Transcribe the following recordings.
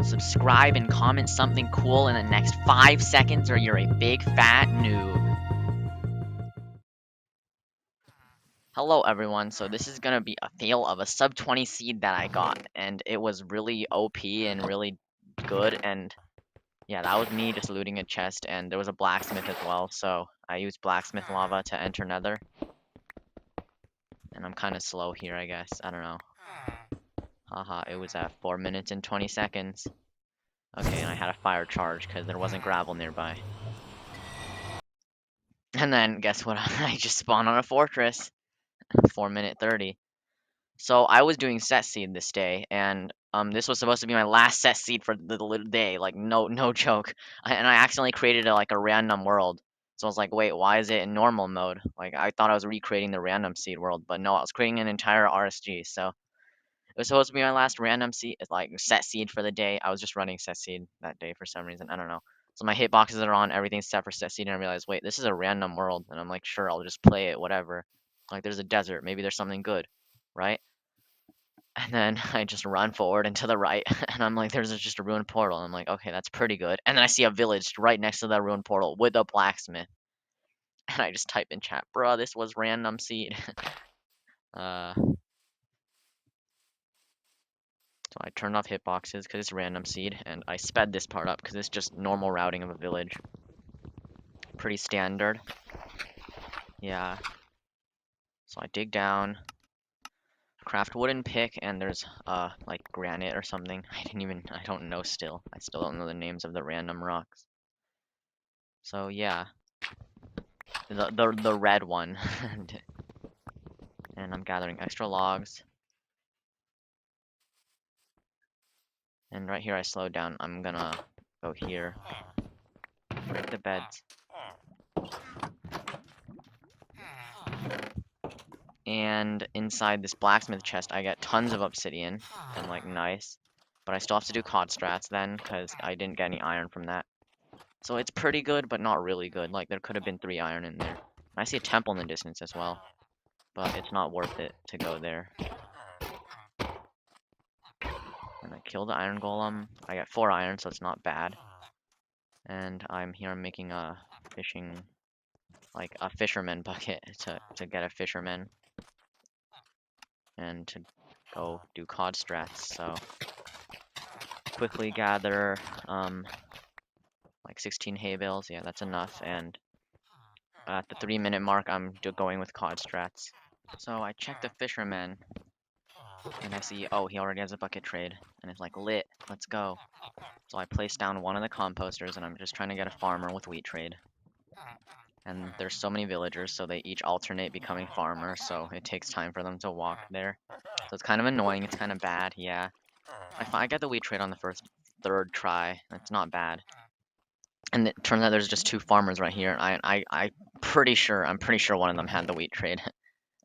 subscribe and comment something cool in the next 5 seconds or you're a big fat noob. Hello everyone, so this is gonna be a fail of a sub 20 seed that I got, and it was really OP and really good, and yeah, that was me just looting a chest, and there was a blacksmith as well, so I used blacksmith lava to enter nether. And I'm kind of slow here, I guess, I don't know. Haha, it was at 4 minutes and 20 seconds. Okay, and I had a fire charge because there wasn't gravel nearby. And then, guess what, I just spawned on a fortress. 4 minute 30. So I was doing set seed this day, and this was supposed to be my last set seed for the little day, like no joke. And I accidentally created a random world. So I was like, wait, why is it in normal mode? Like I thought I was recreating the random seed world, but no, I was creating an entire RSG. So it was supposed to be my last random seed, like set seed for the day. I was just running set seed that day for some reason. I don't know. So my hitboxes are on, everything's set for set seed, and I realized, wait, this is a random world, and I'm like, sure, I'll just play it, whatever. Like there's a desert, maybe there's something good, right? And then I just run forward and to the right, and I'm like, there's just a ruined portal. And I'm like, okay, that's pretty good. And then I see a village right next to that ruined portal with a blacksmith. And I just type in chat, bruh, this was random seed. So I turned off hitboxes because it's random seed, and I sped this part up because it's just normal routing of a village. Pretty standard. Yeah. So I dig down, craft wooden pick, and there's like granite or something. I don't know still. I still don't know the names of the random rocks. So yeah. The red one. And I'm gathering extra logs. And right here I slowed down. I'm gonna go here. Break the beds. And inside this blacksmith chest I get tons of obsidian. And like nice. But I still have to do cod strats then, because I didn't get any iron from that. So it's pretty good, but not really good. Like there could have been 3 iron in there. I see a temple in the distance as well. But it's not worth it to go there. And I kill the iron golem. I got 4 iron, so it's not bad. And I'm here making a fishing, like a fisherman bucket to get a fisherman. And to go do cod strats, so quickly gather like 16 hay bales, yeah, that's enough, and at the 3-minute mark I'm going with cod strats. So I check the fisherman, and I see, oh, he already has a bucket trade, and it's like, lit, let's go. So I place down one of the composters, and I'm just trying to get a farmer with wheat trade. And there's so many villagers, so they each alternate becoming farmers, so it takes time for them to walk there. So it's kind of annoying, it's kind of bad, yeah. I get the wheat trade on the third try, that's not bad. And it turns out there's just 2 farmers right here. I'm pretty sure one of them had the wheat trade.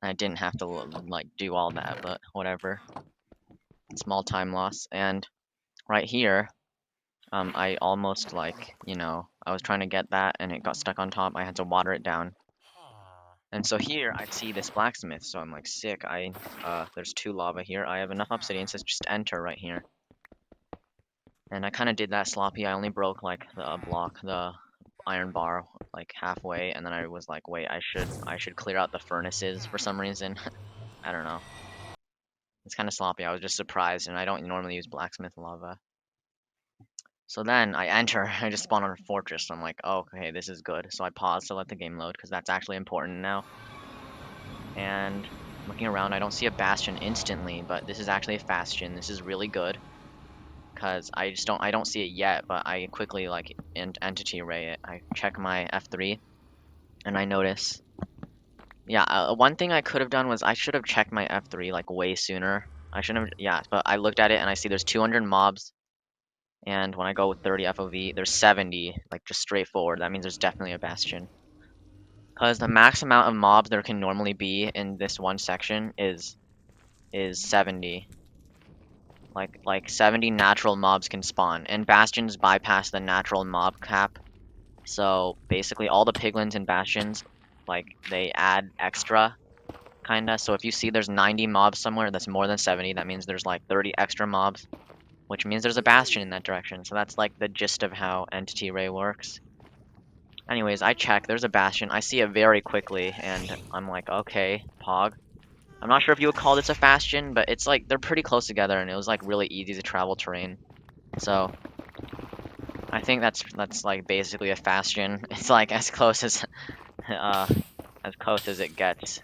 I didn't have to like do all that, but whatever. Small time loss. And right here, I almost like, I was trying to get that and it got stuck on top. I had to water it down. And so here I see this blacksmith, so I'm like, sick. There's 2 lava here. I have enough obsidian, so just enter right here. And I kind of did that sloppy. I only broke like the iron bar like halfway, and then I was like, wait, I should clear out the furnaces for some reason. I don't know. It's kind of sloppy. I was just surprised, and I don't normally use blacksmith lava. So then I enter. I just spawn on a fortress. So I'm like, oh, okay, this is good. So I pause to let the game load because that's actually important now. And looking around, I don't see a bastion instantly, but this is actually a bastion. This is really good. Because I don't see it yet, but I quickly like entity array it. I check my F3, and I notice, yeah, one thing I could have done was I should have checked my F3 like way sooner. I shouldn't have, yeah, but I looked at it and I see there's 200 mobs, and when I go with 30 FOV, there's 70, like just straightforward. That means there's definitely a bastion. Because the max amount of mobs there can normally be in this one section is 70. Like 70 natural mobs can spawn, and bastions bypass the natural mob cap. So basically all the piglins and bastions, like they add extra, kinda. So if you see there's 90 mobs somewhere that's more than 70, that means there's like 30 extra mobs. which means there's a bastion in that direction. So that's like the gist of how entity ray works. Anyways, I check, there's a bastion. I see it very quickly, and I'm like, okay, Pog. I'm not sure if you would call this a bastion, but it's like they're pretty close together, and it was like really easy to travel terrain. So I think that's like basically a bastion. It's like as close as it gets.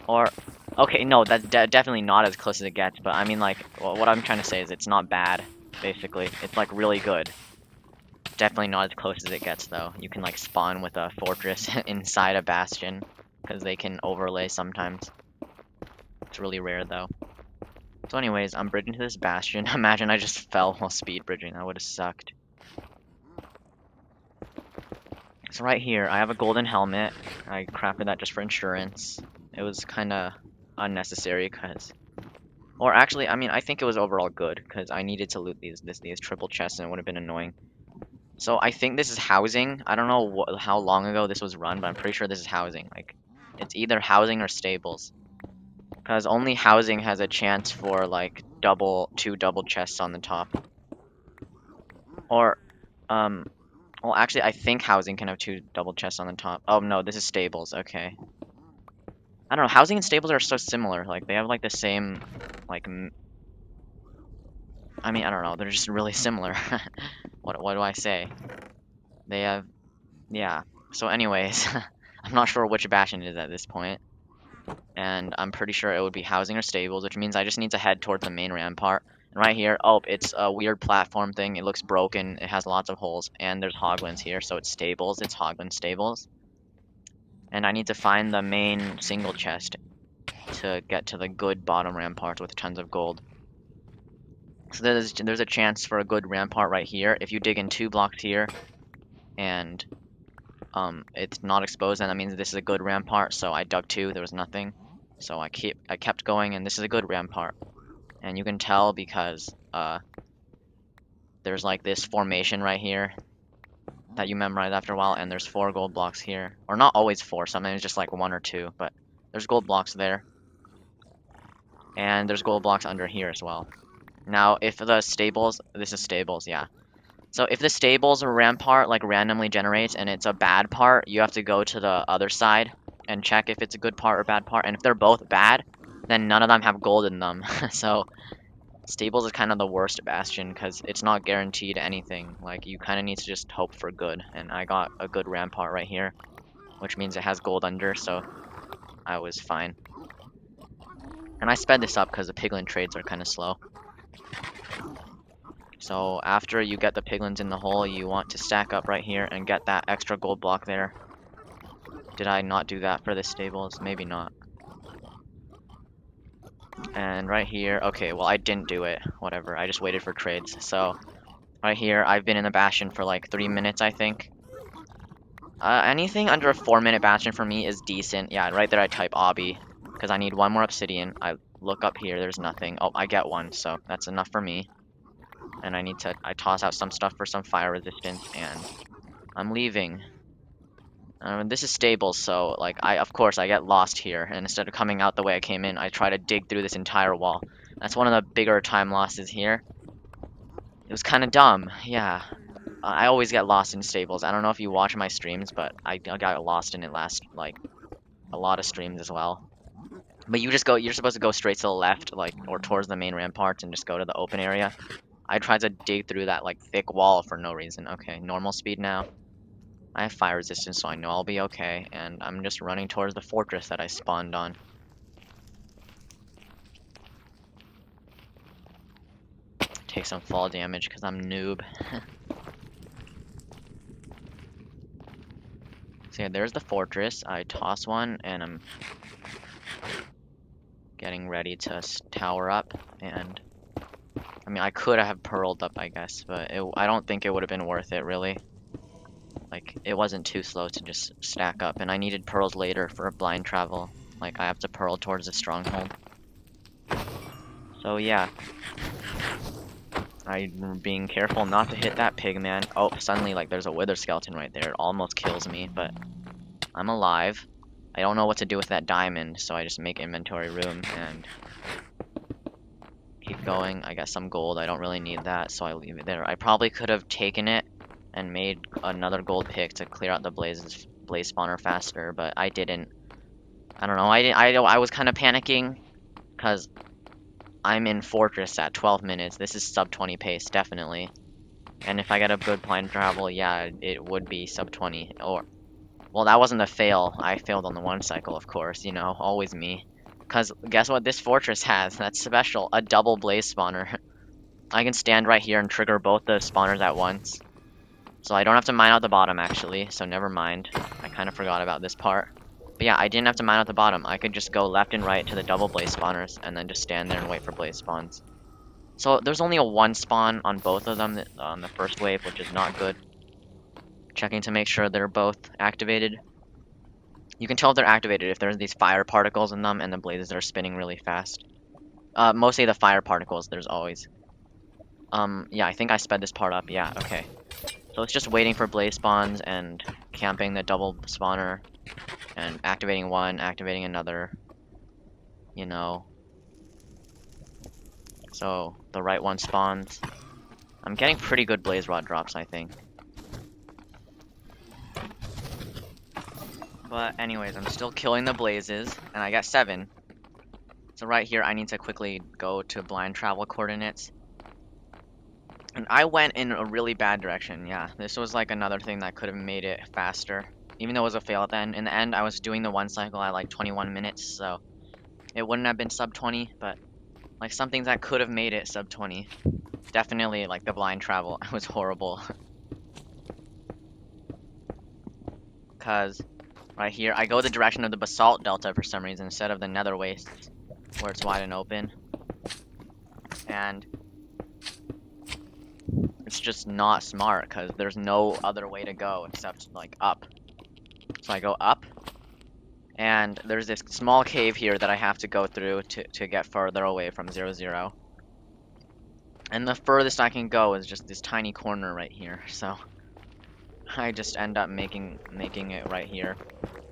Or okay, no, that's definitely not as close as it gets. But I mean, like, what I'm trying to say is it's not bad. Basically, it's like really good. Definitely not as close as it gets though. You can like spawn with a fortress inside a bastion because they can overlay sometimes. It's really rare though. So anyways, I'm bridging to this bastion. Imagine I just fell while speed bridging. That would have sucked. So right here, I have a golden helmet. I crafted that just for insurance. It was kind of unnecessary because, or actually, I mean, I think it was overall good because I needed to loot these triple chests and it would have been annoying. So I think this is housing. I don't know how long ago this was run, but I'm pretty sure this is housing. Like, it's either housing or stables. Because only housing has a chance for like two double chests on the top. Or, well, actually, I think housing can have two double chests on the top. Oh no, this is stables. Okay. I don't know. Housing and stables are so similar. Like they have like the same, like, I mean, I don't know. They're just really similar. What do I say? They have, yeah. So anyways, I'm not sure which bastion it is at this point, and I'm pretty sure it would be housing or stables, which means I just need to head towards the main rampart. And right here, oh, it's a weird platform thing. It looks broken. It has lots of holes, and there's hoglins here, so it's stables. It's hoglin stables. And I need to find the main single chest to get to the good bottom rampart with tons of gold. So there's a chance for a good rampart right here. If you dig in 2 blocks here, and it's not exposed, then that means this is a good rampart. So I dug 2, there was nothing. So I kept going, and this is a good rampart. And you can tell because there's like this formation right here that you memorize after a while, and there's 4 gold blocks here, or not always 4. Sometimes it's just like 1 or 2, but there's gold blocks there, and there's gold blocks under here as well. Now, if the stables, this is stables, yeah. So if the stables rampart like randomly generates and it's a bad part, you have to go to the other side and check if it's a good part or bad part. And if they're both bad, then none of them have gold in them. So stables is kind of the worst bastion because it's not guaranteed anything. Like you kind of need to just hope for good. And I got a good rampart right here, which means it has gold under, so I was fine. And I sped this up because the piglin trades are kind of slow. So after you get the piglins in the hole, you want to stack up right here and get that extra gold block there. Did I not do that for the stables? Maybe not. And right here, okay, well I didn't do it. Whatever, I just waited for trades. So right here, I've been in the bastion for like 3 minutes, I think. Anything under a 4-minute bastion for me is decent. Yeah, right there I type obby because I need 1 more obsidian. I look up here, there's nothing. Oh, I get 1, so that's enough for me. And I toss out some stuff for some fire resistance, and I'm leaving. This is stable, so like of course I get lost here, and instead of coming out the way I came in, I try to dig through this entire wall. That's one of the bigger time losses here. It was kind of dumb, yeah. I always get lost in stables. I don't know if you watch my streams, but I got lost in it last like a lot of streams as well. But you're supposed to go straight to the left, like, or towards the main ramparts and just go to the open area. I tried to dig through that like thick wall for no reason. Okay, normal speed now. I have fire resistance, so I know I'll be okay, and I'm just running towards the fortress that I spawned on. Take some fall damage because I'm noob. So yeah, there's the fortress. I toss one, and I'm getting ready to tower up, and I mean, I could have pearled up, I guess, but I don't think it would have been worth it, really. Like, it wasn't too slow to just stack up, and I needed pearls later for a blind travel. Like, I have to pearl towards the stronghold. So, yeah. I'm being careful not to hit that pig, man. Oh, suddenly, like, there's a wither skeleton right there. It almost kills me, but I'm alive. I don't know what to do with that diamond, so I just make inventory room, and Keep going. I got some gold. I don't really need that, so I leave it there. I probably could have taken it and made another gold pick to clear out the blaze spawner faster, but I didn't. I don't know. I was kind of panicking because I'm in Fortress at 12 minutes. This is sub 20 pace, definitely. And if I get a good blind travel, yeah, it would be sub 20. Or, well, that wasn't a fail. I failed on the one cycle, of course. You know, always me. Because guess what this Fortress has? That's special. A double blaze spawner. I can stand right here and trigger both the spawners at once. So I don't have to mine out the bottom, actually. So never mind. I kind of forgot about this part. But yeah, I didn't have to mine out the bottom. I could just go left and right to the double blaze spawners and then just stand there and wait for blaze spawns. So there's only a one spawn on both of them on the first wave, which is not good. Checking to make sure they're both activated. You can tell if they're activated if there's these fire particles in them and the blazes are spinning really fast. Mostly the fire particles, there's always. Yeah, I think I sped this part up. Yeah, okay. So it's just waiting for blaze spawns and camping the double spawner and activating one, activating another, you know. So the right one spawns. I'm getting pretty good blaze rod drops, I think. But anyways, I'm still killing the blazes, and I got 7. So right here, I need to quickly go to blind travel coordinates. And I went in a really bad direction, yeah. This was like another thing that could have made it faster. Even though it was a fail at the end. In the end, I was doing the one cycle at like 21 minutes, so it wouldn't have been sub 20, but like some things that could have made it sub 20. Definitely like the blind travel. It was horrible. Cause right here, I go the direction of the basalt delta for some reason instead of the nether wastes where it's wide and open. And it's just not smart because there's no other way to go except like up. So I go up, and there's this small cave here that I have to go through to get further away from 0, 0. And the furthest I can go is just this tiny corner right here. So I just end up making it right here.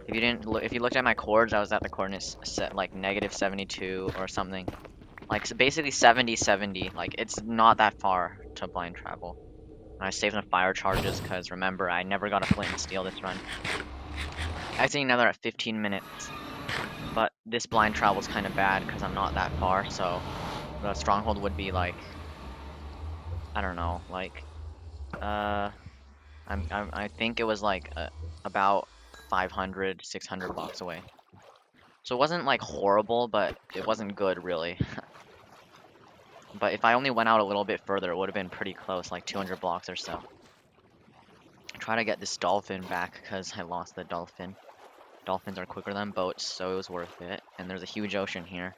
If you looked at my chords, I was at the coordinates set like -72 or something. Like so basically 70, 70. Like it's not that far to blind travel. And I saved the fire charges because remember I never got a flint and steel this run. Exiting another at 15 minutes. But this blind travel is kind of bad because I'm not that far. So the stronghold would be like, I don't know, like I think it was like about 500, 600 blocks away. So it wasn't like horrible, but it wasn't good really. But if I only went out a little bit further, it would have been pretty close, like 200 blocks or so. Try to get this dolphin back because I lost the dolphin. Dolphins are quicker than boats, so it was worth it. And there's a huge ocean here.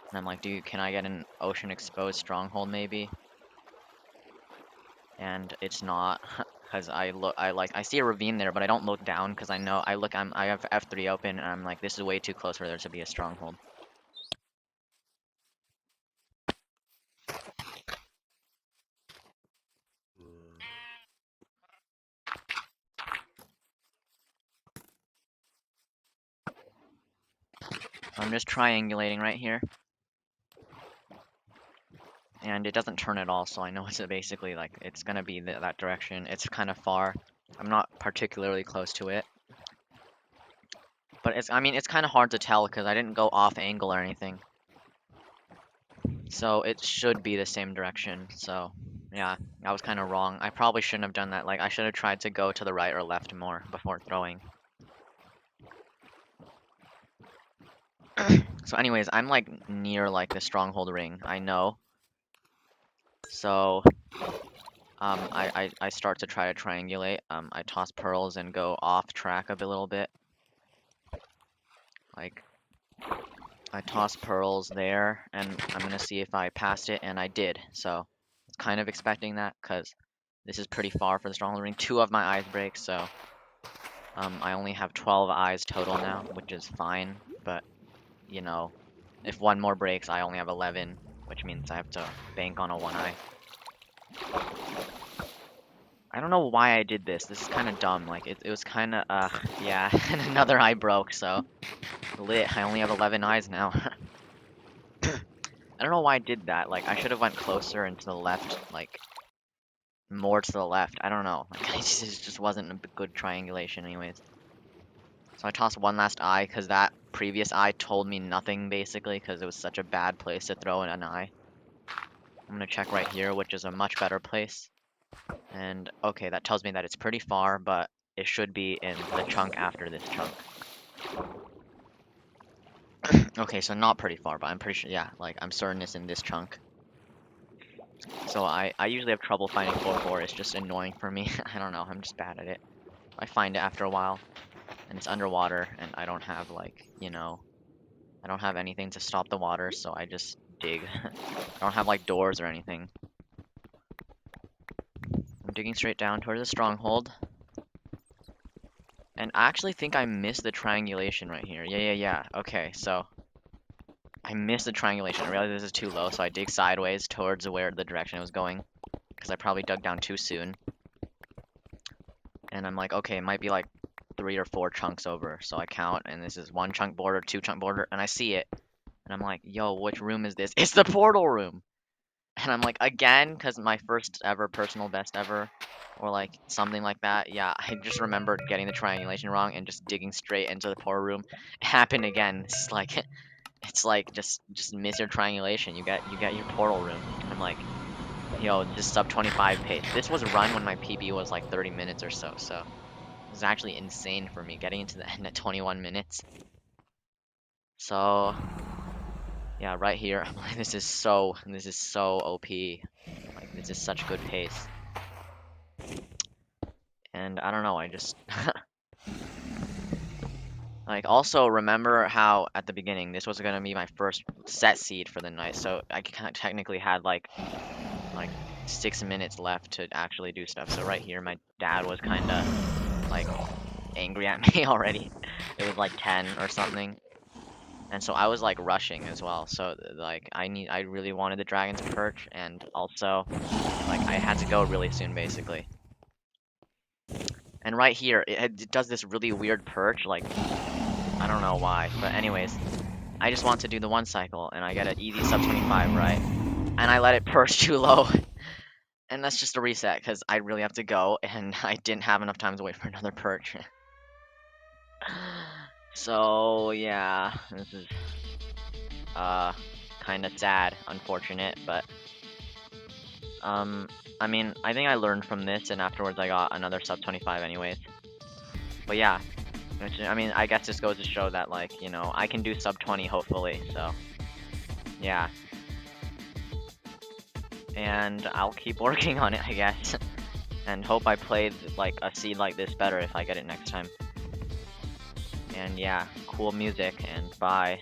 And I'm like, dude, can I get an ocean exposed stronghold maybe? And it's not, because I see a ravine there, but I don't look down because I know I have F3 open, and I'm like, this is way too close for there to be a stronghold. So I'm just triangulating right here. And it doesn't turn at all, so I know it's basically like, it's gonna be that direction. It's kind of far. I'm not particularly close to it. But I mean, it's kind of hard to tell because I didn't go off angle or anything. So it should be the same direction, so yeah, I was kind of wrong. I probably shouldn't have done that. Like, I should have tried to go to the right or left more before throwing. So anyways, I'm like near like the stronghold ring, I know. So I start to try to triangulate. I toss pearls and go off track a little bit. Like, I toss pearls there, and I'm gonna see if I passed it, and I did. So I was kind of expecting that, because this is pretty far for the stronghold ring. 2 of my eyes break, so I only have 12 eyes total now, which is fine. But, you know, if 1 more breaks, I only have 11, which means I have to bank on a 1 eye. I don't know why I did this. This is kind of dumb. Like, it was kind of, yeah, and another eye broke, so lit. I only have 11 eyes now. I don't know why I did that. Like, I should have went closer and to the left, like, more to the left. I don't know. Like, it just wasn't a good triangulation anyways. So I tossed one last eye, because that previous eye told me nothing, basically, because it was such a bad place to throw in an eye. I'm gonna check right here, which is a much better place. And, okay, that tells me that it's pretty far, but it should be in the chunk after this chunk. Okay, so not pretty far, but I'm pretty sure, yeah, like, I'm certain it's in this chunk. So I usually have trouble finding 4-4, it's just annoying for me. I don't know, I'm just bad at it. I find it after a while, and it's underwater, and I don't have, like, you know, I don't have anything to stop the water, so I just dig. I don't have, like, doors or anything. I'm digging straight down towards the stronghold. And I actually think I missed the triangulation right here. Yeah. Okay, so I missed the triangulation. I realized this is too low, so I dig sideways towards where the direction I was going, because I probably dug down too soon. And I'm like, okay, it might be like 3 or 4 chunks over. So I count, and this is 1 chunk border, 2 chunk border, and I see it. And I'm like, yo, which room is this? It's the portal room! And I'm like, again, because my first ever personal best ever, or like something like that. Yeah, I just remembered getting the triangulation wrong and just digging straight into the portal room. It happened again. It's like, just miss your triangulation. You get your portal room. I'm like, yo, this is sub 25 pace. This was run when my PB was like 30 minutes or so. So it was actually insane for me getting into the end at 21 minutes. So yeah, right here, I'm like, this is so OP. Like, this is such good pace. And I don't know, I just like, also remember how at the beginning this was gonna be my first set seed for the night, so I technically had like 6 minutes left to actually do stuff. So right here, my dad was kind of like angry at me already. It was like 10 or something. And so I was like rushing as well. So like I really wanted the dragon to perch, and also like I had to go really soon basically. And right here, it does this really weird perch, like I don't know why, but anyways, I just want to do the 1 cycle and I get an easy sub 25, right? And I let it perch too low. And that's just a reset because I really have to go and I didn't have enough time to wait for another perch. So yeah, this is kind of sad, unfortunate, but I mean, I think I learned from this, and afterwards I got another sub 25 anyways. But yeah, I mean, I guess this goes to show that, like, you know, I can do sub 20 hopefully, so yeah. And I'll keep working on it, I guess, and hope I played like a seed like this better if I get it next time. And yeah, cool music, and bye.